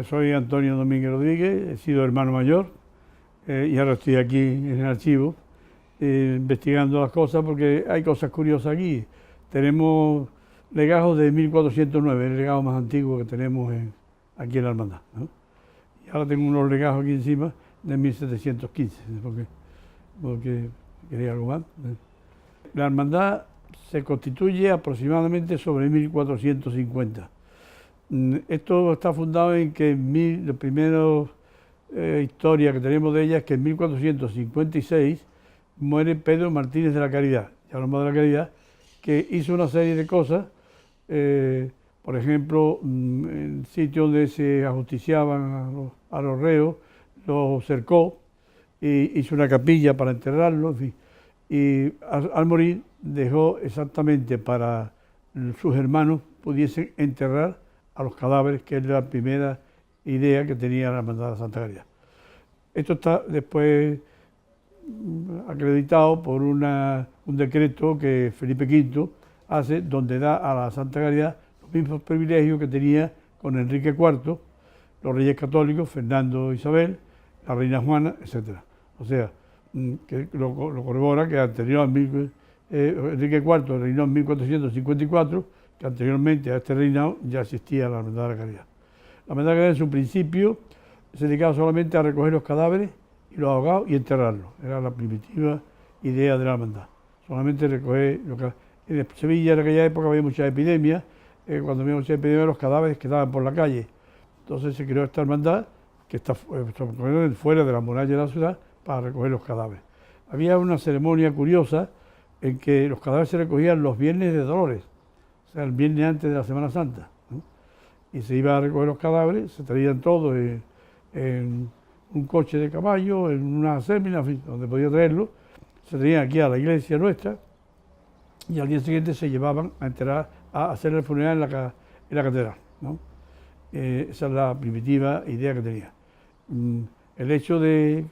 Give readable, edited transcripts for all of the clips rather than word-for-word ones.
Soy Antonio Domínguez Rodríguez, he sido hermano mayor y ahora estoy aquí en el archivo investigando las cosas porque hay cosas curiosas aquí. Tenemos legajos de 1409, el legado más antiguo que tenemos aquí en la hermandad, ¿no? Y ahora tengo unos legajos aquí encima de 1715, porque quería algo más. La hermandad se constituye aproximadamente sobre 1450. Esto está fundado en que la primera historia que tenemos de ella es que en 1456 muere Pedro Martínez de la Caridad, ya hablamos de la Caridad, que hizo una serie de cosas, por ejemplo, en sitios donde se ajusticiaban a los reos, los cercó, y hizo una capilla para enterrarlos, en fin, y al morir dejó exactamente para sus hermanos pudiesen enterrar a los cadáveres, que es la primera idea que tenía la Hermandad de Santa Caridad. Esto está después acreditado por un decreto que Felipe V hace, donde da a la Santa Caridad los mismos privilegios que tenía con Enrique IV, los reyes católicos, Fernando e Isabel, la reina Juana, etc. O sea, que lo corrobora que anterior a Enrique IV reinó en 1454, que anteriormente a este reinado ya existía la Hermandad de la Caridad. La Hermandad de la Caridad en su principio se dedicaba solamente a recoger los cadáveres y los ahogados y enterrarlos. Era la primitiva idea de la hermandad. Solamente recoger los cadáveres. En Sevilla en aquella época había muchas epidemias. Cuando había muchas epidemias los cadáveres quedaban por la calle. Entonces se creó esta hermandad que está fuera de la muralla de la ciudad para recoger los cadáveres. Había una ceremonia curiosa en que los cadáveres se recogían los viernes de Dolores, o sea, el viernes antes de la Semana Santa, ¿no? Y se iba a recoger los cadáveres, se traían todos en un coche de caballo, en una sémina, en fin, donde podía traerlo, se traían aquí a la iglesia nuestra y al día siguiente se llevaban a enterrar, a hacer el funeral en la catedral, ¿no? Esa es la primitiva idea que tenía. El hecho de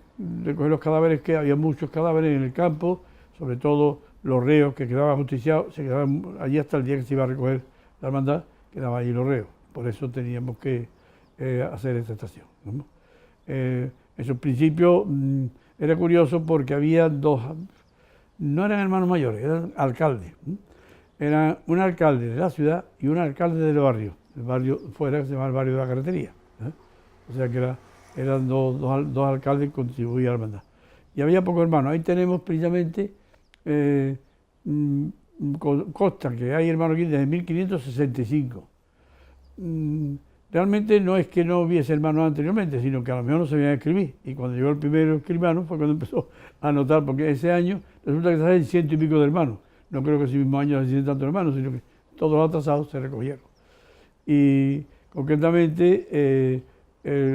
recoger los cadáveres, que había muchos cadáveres en el campo, sobre todo los reos que quedaban justiciados, se quedaban allí hasta el día que se iba a recoger la hermandad, quedaban allí los reos. Por eso teníamos que hacer esta estación, ¿no? En su principio era curioso porque había dos, no eran hermanos mayores, eran alcaldes. Era un alcalde de la ciudad y un alcalde del barrio. El barrio fuera se llama el barrio de la carretería. O sea que eran dos alcaldes que contribuían a la hermandad. Y había pocos hermanos. Ahí tenemos precisamente, consta que hay hermanos aquí desde 1565. Realmente no es que no hubiese hermanos anteriormente, sino que a lo mejor no sabían escribir. Y cuando llegó el primer escribano fue cuando empezó a anotar, porque ese año resulta que salen 100 y pico de hermanos. No creo que ese mismo año se hicieran tantos hermanos, sino que todos los atrasados se recogieron. Y concretamente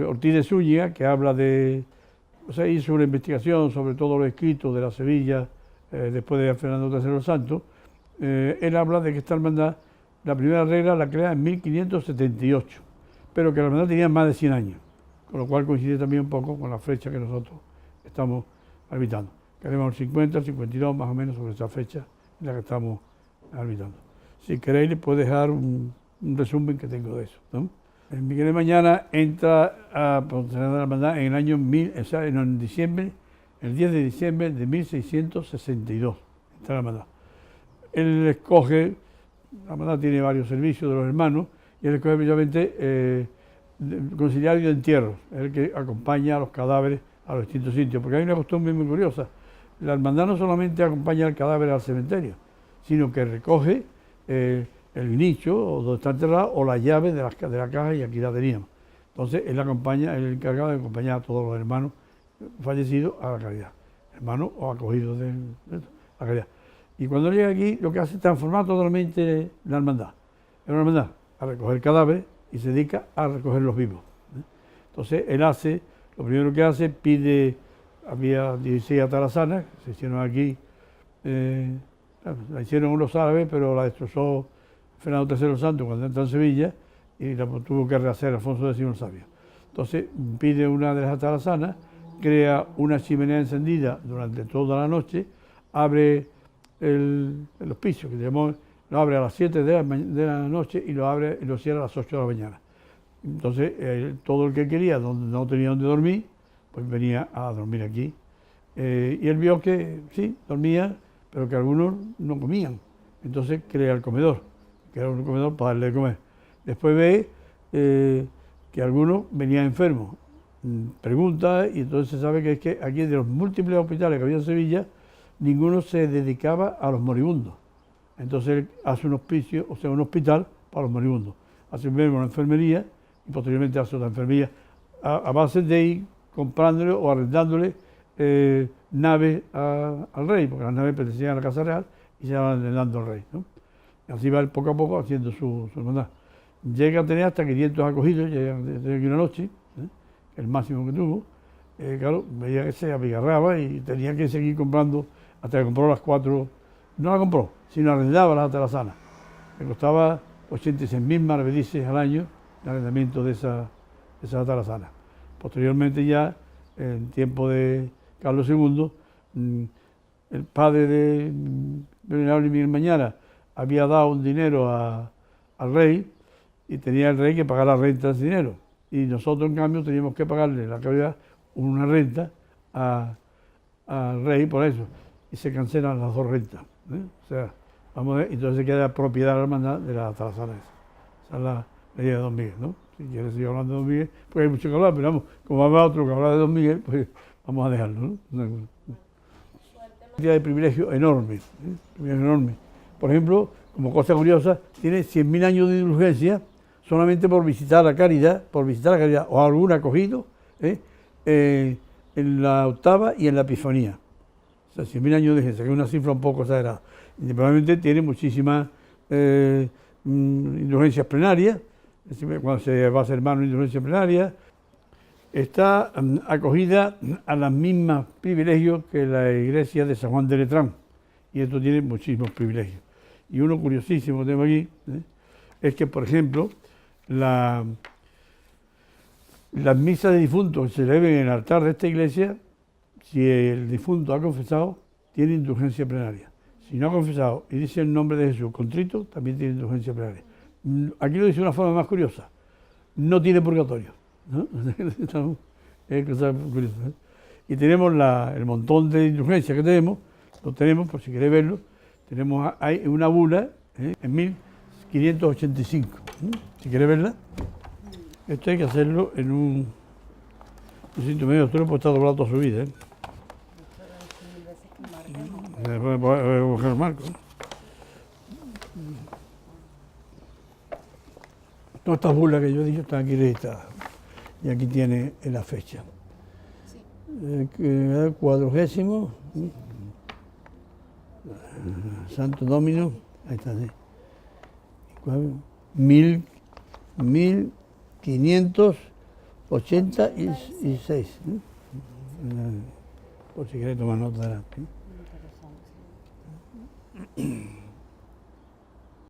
Ortiz de Zúñiga, que habla de, o sea, hizo una investigación sobre todo los escritos de la Sevilla después de Fernando III el Santo. Él habla de que esta hermandad, la primera regla la crea en 1578, pero que la hermandad tenía más de 100 años, con lo cual coincide también un poco con la fecha que nosotros estamos arbitrando. Queremos el 50, el 52, más o menos sobre esa fecha en la que estamos arbitrando. Si queréis, les puedo dejar un resumen que tengo de eso, ¿no? El Miguel de Mañana entra a funcionar la hermandad en el año en diciembre, el 10 de diciembre de 1662. Entra la hermandad. Él escoge, la hermandad tiene varios servicios de los hermanos, y él escoge precisamente conciliario de entierro, es el que acompaña a los cadáveres a los distintos sitios, porque hay una costumbre muy curiosa. La hermandad no solamente acompaña al cadáver al cementerio, sino que recoge el nicho o donde está enterrado o la llave de la caja, y aquí la teníamos. Entonces él acompaña, él es el encargado de acompañar a todos los hermanos fallecidos a la caridad, hermanos o acogidos de la caridad. Y cuando llega aquí, lo que hace es transformar totalmente la hermandad. Es una hermandad a recoger cadáveres y se dedica a recoger los vivos. Entonces él hace, lo primero que hace, pide, había 16 atarazanas, se hicieron aquí, la hicieron los árabes, pero la destrozó Fernando III el Santo cuando entró en Sevilla y la tuvo que rehacer Alfonso X el Sabio. Entonces pide una de las atarazanas, crea una chimenea encendida durante toda la noche, abre el hospicio, que llamó, lo abre a las 7 de la noche y lo cierra a las 8 de la mañana. Entonces, todo el que quería, donde no tenía donde dormir, pues venía a dormir aquí. Y él vio que sí, dormía, pero que algunos no comían. Entonces crea el comedor, que era un comedor para darle de comer. Después ve que algunos venían enfermos. Pregunta y entonces se sabe que es que aquí de los múltiples hospitales que había en Sevilla, ninguno se dedicaba a los moribundos. Entonces él hace un hospicio, o sea, un hospital para los moribundos. Hace primero una enfermería y posteriormente hace otra enfermería a base de ir comprándole o arrendándole naves al rey, porque las naves pertenecían a la Casa Real y se van arrendando al rey, ¿no? Y así va él poco a poco haciendo su hermandad. Llega a tener hasta 500 acogidos, llega a tener aquí una noche, el máximo que tuvo. Claro, veía que se abigarraba y tenía que seguir comprando hasta que compró las 4, no la compró, sino arrendaba las atalazanas. Le costaba 86.000 maravedíes al año el arrendamiento de esas atalazanas. Posteriormente ya, en tiempo de Carlos II, el padre de Venerable Miguel Mañara había dado un dinero al rey y tenía el rey que pagar la renta de ese dinero. Y nosotros, en cambio, teníamos que pagarle la calidad una renta al rey por eso. Y se cancelan las dos rentas. O sea, vamos a ver, entonces queda propiedad de la hermandad de las atalazanas. Esa es la medida de Don Miguel, ¿no? Si quieres seguir hablando de Don Miguel, pues hay mucho que hablar, pero vamos, como va a haber otro que hablar de Don Miguel, pues vamos a dejarlo, ¿no? Una cantidad de privilegios enormes, enorme. Por ejemplo, como cosa curiosa, tiene 100.000 años de indulgencia solamente por visitar la caridad, o algún acogido, en la octava y en la epifanía. O sea, 100.000 años de indulgencia, que es una cifra un poco exagerada. Probablemente tiene muchísimas indulgencias plenarias, cuando se va a hacer más una indulgencia plenaria, está acogida a los mismos privilegios que la iglesia de San Juan de Letrán, y esto tiene muchísimos privilegios. Y uno curiosísimo que tengo aquí es que, por ejemplo, las misas de difuntos que se celebran en el altar de esta iglesia, si el difunto ha confesado, tiene indulgencia plenaria. Si no ha confesado y dice el nombre de Jesús contrito, también tiene indulgencia plenaria. Aquí lo dice de una forma más curiosa, no tiene purgatorio, ¿no? Es cosa curiosa, ¿eh? Y tenemos el montón de indulgencias que tenemos, lo tenemos, por si queréis verlo, hay una bula en 1585, si queréis verla. Esto hay que hacerlo en un sitio medio oscuro, porque está doblado toda su vida, ¿eh? Voy a buscar el marco. Todas estas bulas que yo he dicho están aquí registradas. Y aquí tiene la fecha. Sí. 40º, Santo Domino, ahí está, sí. 1586. Por si queréis tomar nota de la...